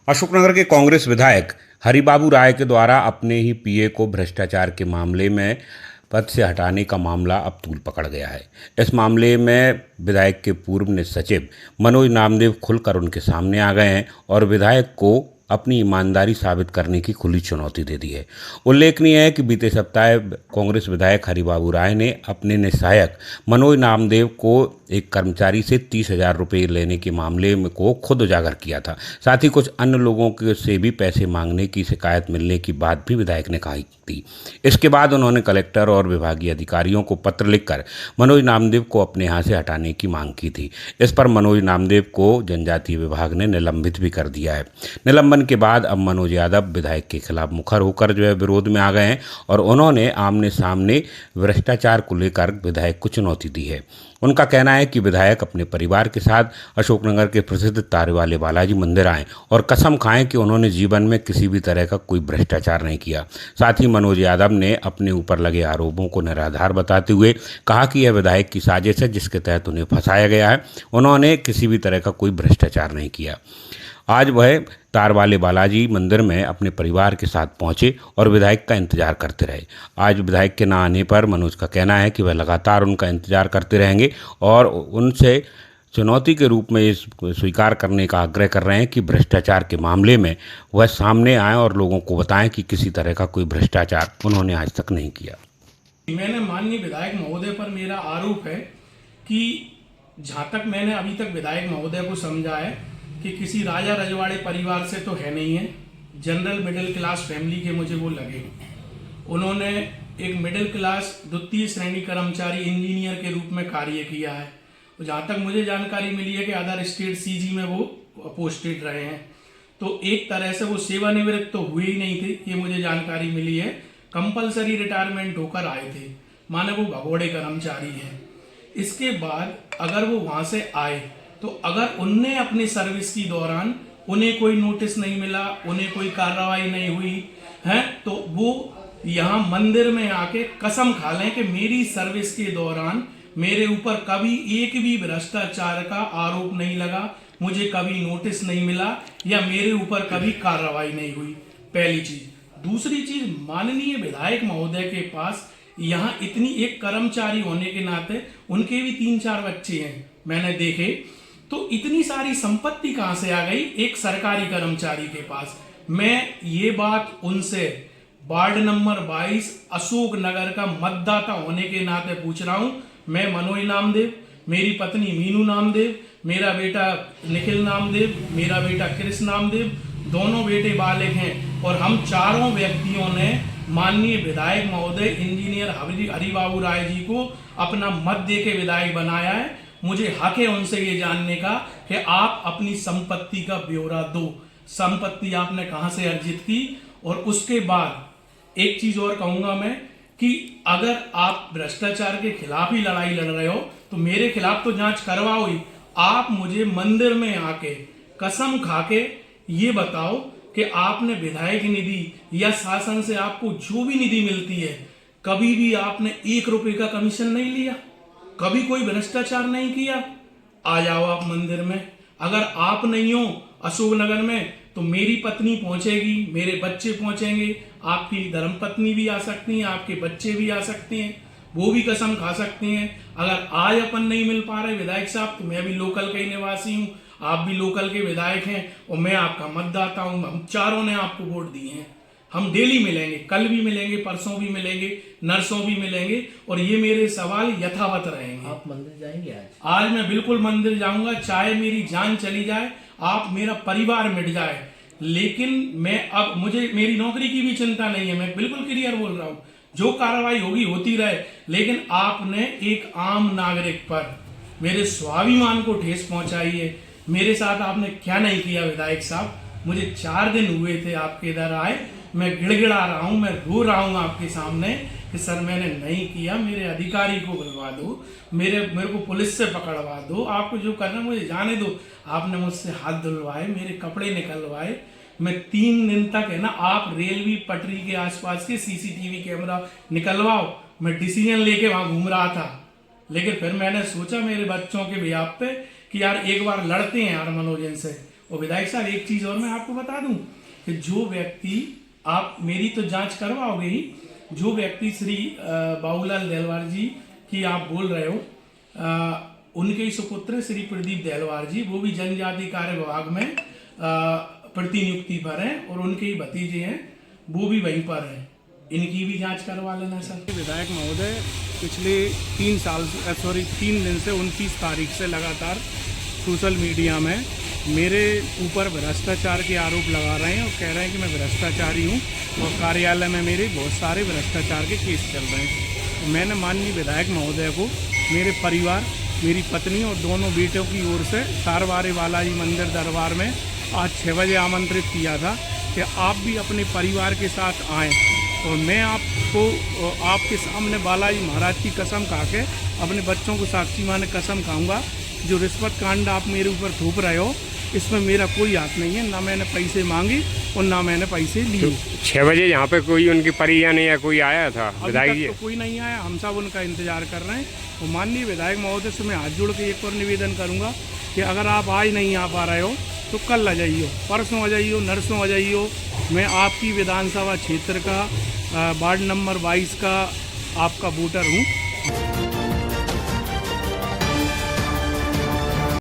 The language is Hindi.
अशोकनगर के कांग्रेस विधायक हरिबाबू राय के द्वारा अपने ही पीए को भ्रष्टाचार के मामले में पद से हटाने का मामला अब तूल पकड़ गया है। इस मामले में विधायक के पूर्व निज सचिव मनोज नामदेव खुलकर उनके सामने आ गए हैं और विधायक को अपनी ईमानदारी साबित करने की खुली चुनौती दे दी है। उल्लेखनीय है कि बीते सप्ताह कांग्रेस विधायक हरिबाबू राय ने अपने निसहायक मनोज नामदेव को एक कर्मचारी से 30,000 रुपये लेने के मामले में को खुद उजागर किया था। साथ ही कुछ अन्य लोगों के से भी पैसे मांगने की शिकायत मिलने की बात भी विधायक ने कही थी। इसके बाद उन्होंने कलेक्टर और विभागीय अधिकारियों को पत्र लिखकर मनोज नामदेव को अपने यहाँ से हटाने की मांग की थी। इस पर मनोज नामदेव को जनजातीय विभाग ने निलंबित भी कर दिया है। निलंबन के बाद अब मनोज यादव विधायक के खिलाफ मुखर होकर विरोध में आ गए हैं और उन्होंने आमने सामने भ्रष्टाचार को लेकर विधायक को चुनौती दी है। उनका कहना है कि विधायक अपने परिवार के साथ अशोकनगर के प्रसिद्ध तारे वाले बालाजी मंदिर आएं और कसम खाएं कि उन्होंने जीवन में किसी भी तरह का कोई भ्रष्टाचार नहीं किया। साथ ही मनोज यादव ने अपने ऊपर लगे आरोपों को निराधार बताते हुए कहा कि यह विधायक की साजिश है जिसके तहत उन्हें फंसाया गया है। उन्होंने किसी भी तरह का कोई भ्रष्टाचार नहीं किया। आज वह तार वाले बालाजी मंदिर में अपने परिवार के साथ पहुंचे और विधायक का इंतजार करते रहे। आज विधायक के ना आने पर मनोज का कहना है कि वह लगातार उनका इंतजार करते रहेंगे और उनसे चुनौती के रूप में इस स्वीकार करने का आग्रह कर रहे हैं कि भ्रष्टाचार के मामले में वह सामने आए और लोगों को बताएं कि किसी तरह का कोई भ्रष्टाचार उन्होंने आज तक नहीं किया। मैंने माननीय विधायक महोदय पर मेरा आरोप है कि जहां तक मैंने अभी तक विधायक महोदय को समझा है कि किसी राजा रजवाड़े परिवार से तो है नहीं है, जनरल मिडिल क्लास फैमिली के मुझे वो लगे। उन्होंने एक मिडिल क्लास द्वितीय श्रेणी कर्मचारी इंजीनियर के रूप में कार्य किया है। जहाँ तक मुझे जानकारी मिली है कि अदर स्टेट सीजी में वो पोस्टेड रहे हैं, तो एक तरह से वो सेवानिवृत्त तो हुए ही नहीं थे, ये मुझे जानकारी मिली है। कंपलसरी रिटायरमेंट होकर आए थे, माने वो भगोड़े कर्मचारी हैं। इसके बाद अगर वो वहां से आए तो अगर उनने अपनी सर्विस की दौरान उन्हें कोई नोटिस नहीं मिला, उन्हें कोई कार्रवाई नहीं हुई है, तो वो यहाँ मंदिर में आके कसम खा लें कि मेरी सर्विस के दौरान मेरे ऊपर कभी एक भी भ्रष्टाचार का आरोप नहीं लगा, मुझे कभी नोटिस नहीं मिला या मेरे ऊपर कभी कार्रवाई नहीं हुई। पहली चीज। दूसरी चीज, माननीय विधायक महोदय के पास यहाँ इतनी एक कर्मचारी होने के नाते उनके भी 3-4 बच्चे हैं, मैंने देखे, तो इतनी सारी संपत्ति कहां से आ गई एक सरकारी कर्मचारी के पास। मैं ये बात उनसे वार्ड नंबर 22 अशोक नगर का मतदाता होने के नाते पूछ रहा हूं। मैं मनोज नामदेव, मेरी पत्नी मीनू नामदेव, मेरा बेटा निखिल नामदेव, मेरा बेटा कृष्ण नामदेव, दोनों बेटे बालिग हैं और हम चारों व्यक्तियों ने माननीय विधायक महोदय इंजीनियर हरिबाबू राय जी को अपना मत दे के विधायक बनाया है। मुझे हक है उनसे ये जानने का कि आप अपनी संपत्ति का ब्यौरा दो, संपत्ति आपने कहां से अर्जित की। और उसके बाद एक चीज और कहूंगा मैं कि अगर आप भ्रष्टाचार के खिलाफ ही लड़ाई लड़ रहे हो तो मेरे खिलाफ तो जांच करवाओ ही। आप मुझे मंदिर में आके कसम खा के ये बताओ कि आपने विधायक निधि या शासन से आपको जो भी निधि मिलती है, कभी भी आपने 1 रुपए का कमीशन नहीं लिया, कभी कोई भ्रष्टाचार नहीं किया। आ जाओ आप मंदिर में। अगर आप नहीं हो अशोकनगर में तो मेरी पत्नी पहुंचेगी, मेरे बच्चे पहुंचेंगे, आपकी धर्मपत्नी भी आ सकती हैं, आपके बच्चे भी आ सकते हैं, वो भी कसम खा सकते हैं। अगर आज अपन नहीं मिल पा रहे विधायक साहब, तो मैं भी लोकल का ही निवासी हूँ, आप भी लोकल के विधायक हैं और मैं आपका मतदाता हूँ। हम चारों ने आपको वोट दिए हैं। हम डेली मिलेंगे, कल भी मिलेंगे, परसों भी मिलेंगे, नरसों भी मिलेंगे और ये मेरे सवाल यथावत रहेंगे। आप मंदिर जाएंगे आज? आज मैं बिल्कुल मंदिर जाऊंगा, चाहे मेरी जान चली जाए, आप मेरा परिवार मिट जाए, लेकिन मैं अब मुझे मेरी नौकरी की भी चिंता नहीं है। मैं बिल्कुल क्लियर बोल रहा हूँ, जो कार्रवाई होगी होती रहे, लेकिन आपने एक आम नागरिक पर मेरे स्वाभिमान को ठेस पहुंचाई है। मेरे साथ आपने क्या नहीं किया विधायक साहब। मुझे 4 दिन हुए थे आपके इधर आए, मैं गिड़गिड़ा रहा हूं, मैं रो रहा हूं आपके सामने कि सर मैंने नहीं किया, मेरे अधिकारी को बुलवा दो, मेरे को पुलिस से पकड़वा दो, आपको जो करना मुझे जाने दो। आपने मुझसे हाथ धुलवाए, मेरे कपड़े निकलवाए। मैं 3 दिन तक है ना, आप रेलवे पटरी के आसपास के सीसीटीवी कैमरा निकलवाओ, मैं डिसीजन लेके वहां घूम रहा था। लेकिन फिर मैंने सोचा मेरे बच्चों के भी आप पे कि यार एक बार लड़ते हैं यार मनोज इनसे, और विधायक साहब एक चीज़ और मैं आपको बता दूं कि जो व्यक्ति, आप मेरी तो जांच करवाओगे ही, जो व्यक्ति श्री बाबूलाल देलवार जी की आप बोल रहे हो, उनके ही सुपुत्र श्री प्रदीप देलवार जी, वो भी जनजाति कार्य विभाग में प्रतिनियुक्ति पर हैं और उनके ही भतीजे हैं, वो भी वहीं पर हैं। इनकी भी जांच करवा लेना सर। विधायक महोदय पिछले 3 दिन से 29 तारीख से लगातार सोशल मीडिया में मेरे ऊपर भ्रष्टाचार के आरोप लगा रहे हैं और कह रहे हैं कि मैं भ्रष्टाचारी हूं और कार्यालय में मेरे बहुत सारे भ्रष्टाचार के केस चल रहे हैं। तो मैंने माननीय विधायक महोदय को मेरे परिवार, मेरी पत्नी और दोनों बेटों की ओर से तारवारे बालाजी मंदिर दरबार में आज 6 बजे आमंत्रित किया था कि आप भी अपने परिवार के साथ आएँ और मैं आपको आपके सामने बालाजी महाराज की कसम खा के अपने बच्चों को साक्षी माने कसम खाऊंगा, जो रिश्वत कांड आप मेरे ऊपर थोप रहे हो इसमें मेरा कोई हाथ नहीं है, ना मैंने पैसे मांगी और ना मैंने पैसे लिए। 6 बजे यहाँ पे कोई उनकी परिजन या कोई आया था विधायक जी? तो कोई नहीं आया, हम सब उनका इंतजार कर रहे हैं। और माननीय विधायक महोदय से मैं हाथ जोड़ के एक और निवेदन करूंगा कि अगर आप आज नहीं आ पा रहे हो तो कल आ जाइए, परसों आ जाइए, नरसों आ जाइए। मैं आपकी विधानसभा क्षेत्र का वार्ड नंबर 22 का आपका वोटर हूँ